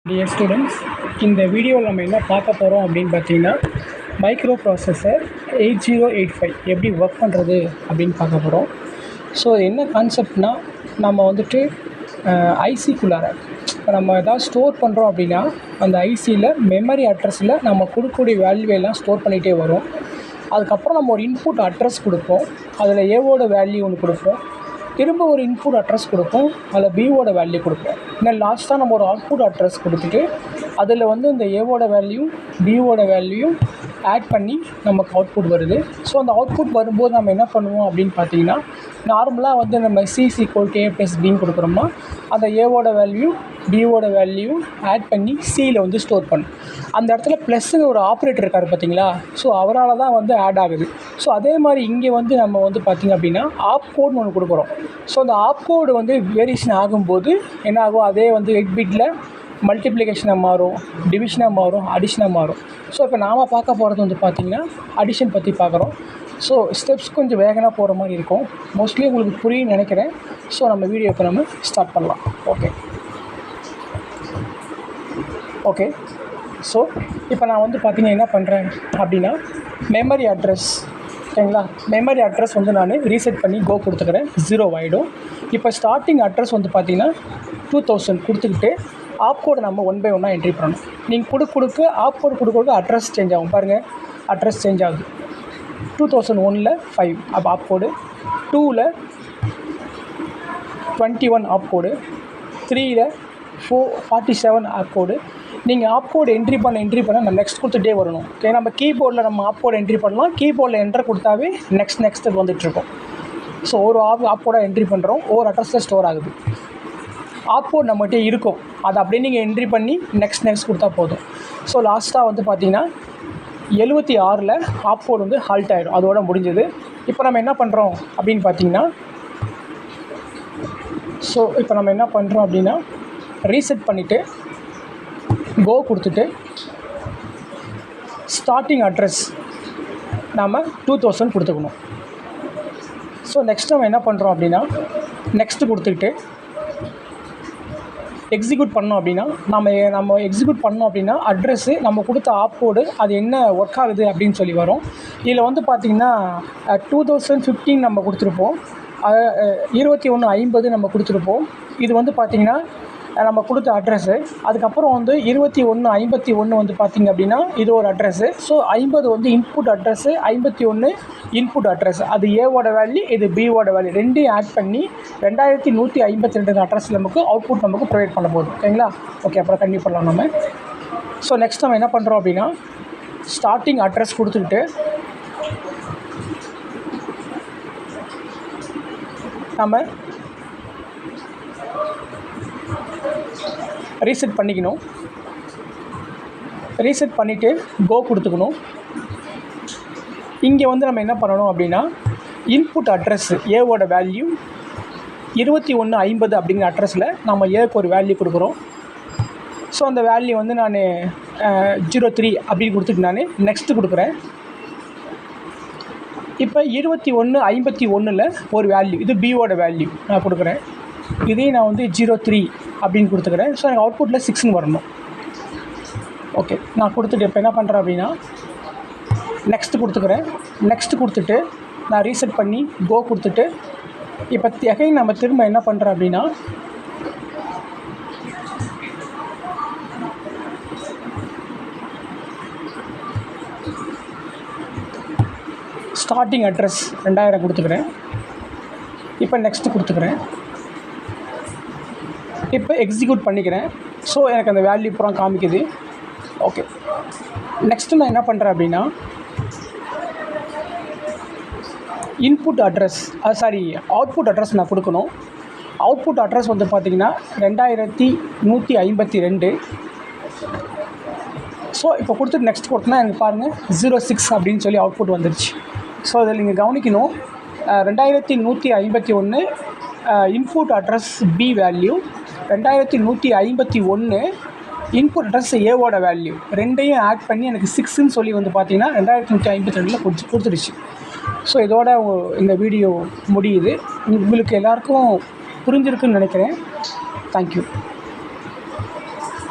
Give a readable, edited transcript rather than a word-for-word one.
Dear students, இந்த வீடியோவில் நம்ம என்ன பார்க்க போகிறோம் அப்படின்னு பார்த்தீங்கன்னா, மைக்ரோ ப்ராசஸர் 8085 எப்படி ஒர்க் பண்ணுறது அப்படின்னு பார்க்க போகிறோம். ஸோ என்ன கான்செப்ட்னால், நம்ம வந்துட்டு ஐசிக்குள்ளார இப்போ நம்ம எதாவது ஸ்டோர் பண்ணுறோம் அப்படின்னா, அந்த ஐசியில் மெமரி அட்ரஸில் நம்ம கொடுக்கக்கூடிய வேல்யூவெல்லாம் ஸ்டோர் பண்ணிகிட்டே வரும். அதுக்கப்புறம் நம்ம ஒரு இன்புட் அட்ரஸ் கொடுப்போம், அதில் ஏவோட வேல்யூ ஒன்று கொடுப்போம், திரும்ப ஒரு இன்புட் அட்ரஸ் கொடுப்போம், அதில் பியோட வேல்யூ கொடுப்போம். இன்னும் லாஸ்ட்டாக நம்ம ஒரு அவுட்புட் அட்ரஸ் கொடுத்துட்டு அதில் வந்து இந்த ஏவோட வேல்யூ பியோட வேல்யூ ஆட் பண்ணி நமக்கு அவுட்புட் வருது. ஸோ அந்த அவுட்புட் வரும்போது நம்ம என்ன பண்ணுவோம் அப்படின்னு பார்த்தீங்கன்னா, நார்மலாக வந்து நம்ம C = A+Bன்னு கொடுக்குறோம்னா, அந்த ஏவோட வேல்யூ பியோட வேல்யூ ஆட் பண்ணி சியில் வந்து ஸ்டோர் பண்ணும். அந்த இடத்துல ப்ளஸ்ஸுங்க ஒரு ஆப்ரேட்டர் இருக்கார் பார்த்தீங்களா, ஸோ அவரால் தான் வந்து ஆட் ஆகுது. ஸோ அதே மாதிரி இங்கே வந்து நம்ம வந்து பார்த்திங்க அப்படின்னா ஆப் கோட்னு ஒன்று கொடுக்குறோம். ஸோ அந்த ஆப் கோடு வந்து வேரியேஷன் ஆகும்போது என்ன ஆகும், அதே வந்து 8 பிட்டில் மல்டிப்ளிகேஷனாக மாறும், டிவிஷனாக மாறும், அடிஷனாக மாறும். ஸோ இப்போ நாம் பார்க்க போகிறது வந்து பார்த்திங்கன்னா அடிஷன் பற்றி பார்க்குறோம். ஸோ ஸ்டெப்ஸ் கொஞ்சம் வேகனாக போகிற மாதிரி இருக்கும். மோஸ்ட்லி உங்களுக்கு புரியும்னு நினைக்கிறேன். ஸோ நம்ம வீடியோ இப்போ நம்ம ஸ்டார்ட் பண்ணலாம். ஓகே. ஸோ இப்போ நான் வந்து பார்த்திங்கன்னா என்ன பண்ணுறேன் அப்படின்னா, மெமரி அட்ரஸ் ஓகேங்களா, மெமரி அட்ரஸ் வந்து நான் ரீசெட் பண்ணி கோ கொடுத்துக்கிறேன், 0 ஆகிடும். இப்போ ஸ்டார்டிங் அட்ரஸ் வந்து பார்த்திங்கன்னா 2000 கொடுத்துக்கிட்டு ஆப் கோடை நம்ம 1 by 1 என்ட்ரி பண்ணணும். நீங்கள் கொடுக்க ஆப் கோடு கொடுக்க அட்ரஸ் சேஞ்ச் ஆகும். பாருங்கள், அட்ரஸ் சேஞ்ச் ஆகுது. 2001ல் 5 அப்போ ஆப் கோடு, 2ல் 21 ஆப் கோடு, 3ல் 47 ஆப் கோடு. நீங்கள் ஆப் கோடு என்ட்ரி பண்ண நம்ம நெக்ஸ்ட் கொடுத்துட்டே வரணும். ஓகே, நம்ம கீபோர்டில் நம்ம ஆப் கோடு என்ட்ரி பண்ணலாம். கீபோர்டில் என்டர் கொடுத்தாவே நெக்ஸ்ட் வந்துட்டுருக்கோம். ஸோ ஒரு ஆப் கோடை என்ட்ரி பண்ணுறோம், ஒரு அட்ரஸில் ஸ்டோர் ஆகுது. ஆப் கோட் நம்மகிட்டே இருக்கும், அதை அப்படியே நீங்கள் என்ட்ரி பண்ணி நெக்ஸ்ட் கொடுத்தா போதும். ஸோ லாஸ்ட்டாக வந்து பார்த்திங்கன்னா 76ல் ஆப் கோட் வந்து ஹால்ட் ஆகிடும், அதோட முடிஞ்சது. இப்போ நம்ம என்ன பண்ணுறோம் அப்படின்னு பார்த்தீங்கன்னா, ரீசெட் பண்ணிவிட்டு கோ கொடுத்துட்டு ஸ்டார்டிங் அட்ரஸ் நாம் 2000 கொடுத்துக்கணும். ஸோ நெக்ஸ்ட் நம்ம என்ன பண்ணுறோம் அப்படின்னா, நெக்ஸ்ட்டு கொடுத்துக்கிட்டு எக்ஸிக்யூட் பண்ணோம் அப்படின்னா, நம்ம எக்ஸிக்யூட் பண்ணோம் அப்படின்னா அட்ரஸ்ஸு நம்ம கொடுத்த ஆப் கோடு அது என்ன ஒர்க் ஆகுது அப்படின்னு சொல்லி வரும். இதில் வந்து பார்த்திங்கன்னா 2015 நம்ம கொடுத்துருப்போம், 2150 நம்ம கொடுத்துருப்போம். இது வந்து பார்த்திங்கன்னா நம்ம கொடுத்த அட்ரஸ்ஸு. அதுக்கப்புறம் வந்து 2151 வந்து பார்த்திங்க அப்படின்னா இது ஒரு அட்ரஸ்ஸு. ஸோ 50 வந்து இன்புட் அட்ரஸ்ஸு, 51 இன்புட் அட்ரஸ். அது ஏவோட வேல்யூ, இது பியோட வேல்யூ, ரெண்டையும் ஆட் பண்ணி 2152 அட்ரஸ் நமக்கு அவுட்புட் நமக்கு ப்ரொவைட் பண்ண போகுது. ஓகேங்களா? ஓகே, அப்புறம் கண்டிப்பாக பண்ணலாம் நம்ம. ஸோ நெக்ஸ்ட் நம்ம என்ன பண்ணுறோம் அப்படின்னா, ஸ்டார்டிங் அட்ரஸ் கொடுத்துக்கிட்டு நம்ம ரீசெட் பண்ணிக்கணும். ரீசெட் பண்ணிவிட்டு கோ கொடுத்துக்கணும். இங்கே வந்து நம்ம என்ன பண்ணணும் அப்படின்னா, இன்புட் அட்ரஸ் ஏவோட வேல்யூ 2150 அப்படிங்கிற அட்ரஸில் நம்ம ஏக்கு ஒரு வேல்யூ கொடுக்குறோம். ஸோ அந்த வேல்யூ வந்து நான் 03 அப்படின்னு கொடுத்துட்டு நான் நெக்ஸ்ட்டு கொடுக்குறேன். இப்போ 2151ல் ஒரு வேல்யூ, இது பியோட வேல்யூ நான் கொடுக்குறேன். இதையும் நான் வந்து 03 அப்படின்னு கொடுத்துக்கிறேன். ஸோ எனக்கு அவுட்புட்டில் 6ன்னு வரணும். ஓகே, நான் கொடுத்துட்டு இப்போ என்ன பண்ணுறேன் அப்படின்னா, நெக்ஸ்ட்டு கொடுத்துக்கிறேன். நெக்ஸ்ட்டு கொடுத்துட்டு நான் ரீசெட் பண்ணி கோ கொடுத்துட்டு இப்போ எகைன் நம்ம திரும்ப என்ன பண்ணுறேன் அப்படின்னா, ஸ்டார்டிங் அட்ரஸ் 2000 கொடுத்துக்கிறேன். இப்போ நெக்ஸ்ட்டு கொடுத்துக்கிறேன். இப்போ எக்ஸிக்யூட் பண்ணிக்கிறேன். ஸோ எனக்கு அந்த வேல்யூ அப்புறம் காமிக்குது. ஓகே, நெக்ஸ்ட்டு நான் என்ன பண்ணுறேன் அப்படின்னா, இன்புட் அட்ரஸ் அவுட்புட் அட்ரஸ் நான் கொடுக்கணும். அவுட்புட் அட்ரஸ் வந்து பார்த்திங்கன்னா 2152. ஸோ இப்போ கொடுத்துட்டு நெக்ஸ்ட் கொடுத்தனா எனக்கு பாருங்கள் 06 அப்படின்னு சொல்லி அவுட்புட் வந்துருச்சு. ஸோ அதில் நீங்கள் கவனிக்கணும், 2151 input address B value, 2151 input address ஏவோட வேல்யூ, ரெண்டையும் ஆட் பண்ணி எனக்கு 6ன்னு சொல்லி வந்து பார்த்திங்கன்னா 2152ல் கொடுத்துருச்சு. ஸோ இதோட இந்த வீடியோ முடியுது. உங்களுக்கு எல்லாருக்கும் புரிஞ்சிருக்குன்னு நினைக்கிறேன். தேங்க்யூ.